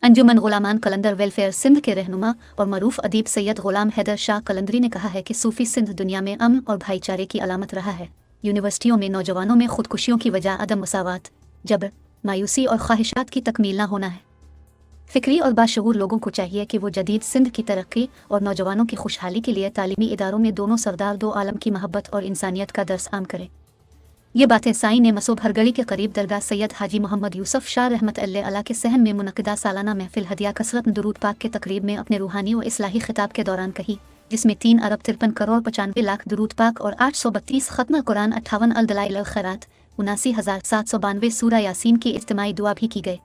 अंजुमन गुलामान कलंदर welfare Sindh के रहनुमा और मरूफ अदीब सैयद गुलाम हैदर शाह कलंदरी ने कहा है कि सूफी सिंध दुनिया में अमन और भाईचारे की अलामत रहा है। यूनिवर्सिटियों में नौजवानों में खुदकुशियों की वजह अदम मसावत, जबर, मायूसी और ख्वाहिशात की तकमील न होना है। फ़िक्री और बाशऊर लोगों को चाहिए कि वो जदीद सिंध की तरक्की और नौजवानों की खुशहाली के लिए तालीमी इदारों में दोनों सरदार दो आलम की महब्बत और इंसानियत का दर्स आम करें। ये बातें साईं ने मसूब हरगड़ी के करीब दरगाह सैयद हाजी मोहम्मद यूसुफ शाह रहमत अल्लाह के सहन में मुनक़िदा सालाना महफिल हदिया कसरत दुरूद पाक के तकरीब में अपने रूहानी व इस्लाही खिताब के दौरान कही, जिसमें 3 अरब 53 करोड़ 95 लाख दुरूद पाक और 832 ख़त्म कुरान 58 अल-दलाइल अल-खैरात 79,792 सूरा यासीन की इज्तिमाई दुआ भी की गई।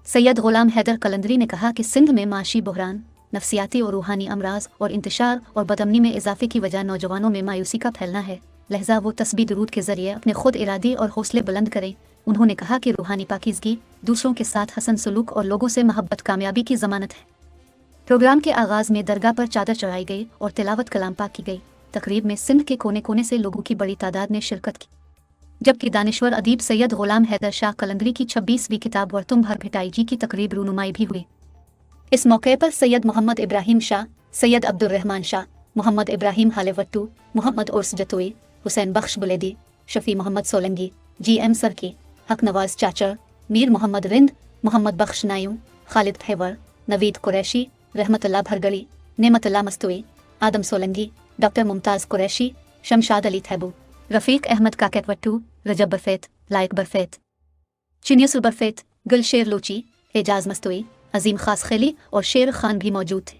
सैयद गुलाम हैदर कलंदरी ने कहा कि सिंध में माशी बहरान, नफसियाती और रूहानी अमराज और इंतशार और बदअमनी में इजाफे की वजह नौजवानों में मायूसी का फैलना है, लहजा वो तस्बीह दुरूद के ज़रिए अपने खुद इरादी और हौसले बुलंद करें। उन्होंने कहा कि रूहानी पाकीज़गी, दूसरों के साथ हसन सलूक और लोगों से मोहब्बत कामयाबी की ज़मानत है। प्रोग्राम के आगाज़ में दरगाह पर चादर चढ़ाई गई और तिलावत कलाम पाक की गई। तकरीब में सिंध के कोने कोने से लोगों की बड़ी तादाद ने शिरकत की, जबकि दानिश्वर अदीब सैयद गुलाम हैदर शाह कलंदरी की 26वीं किताब वर्तुम भर भिटाई जी की तकरीब रूनुमाई भी हुई। इस मौके पर सैयद मोहम्मद इब्राहिम शाह, सैयद अब्दुर्रहमान शाह, मोहम्मद इब्राहिम हालेवट्टू, मोहम्मद उर्स जतोई, हुसैन बख्श बुलेदी, शफी मोहम्मद सोलंगी, GM सरकी, हक नवाज चाचर, मीर मोहम्मद रिंद, मोहम्मद बख्श नायूं, खालिद हैवर, नवीद कुरैशी, रहमतुल्लाह भरगड़ी, नेमतुल्लाह मस्तूई, आदम सोलंगी, डॉक्टर मुमताज़ कुरैशी, शमशाद अली थैबू, रफ़ीक अहमद काकेटवट्टू, रजब बरफेत, लायक बरफेत, चिनियसुल बरफेत, गुलशेर लोची, एजाज मस्तूई, अजीम खास खेली और शेर खान भी मौजूद थे।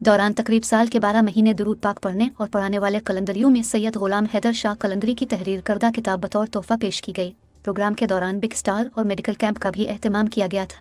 दौरान तकरीब साल के 12 महीने दुरूद पाक पढ़ने और पढ़ाने वाले कलंदरियों में सैयद गुलाम हैदर शाह कलंदरी की तहरीर करदा किताब बतौर तोहफा पेश की गई। प्रोग्राम के दौरान बिग स्टार और मेडिकल कैंप का भी एहतमाम किया गया था।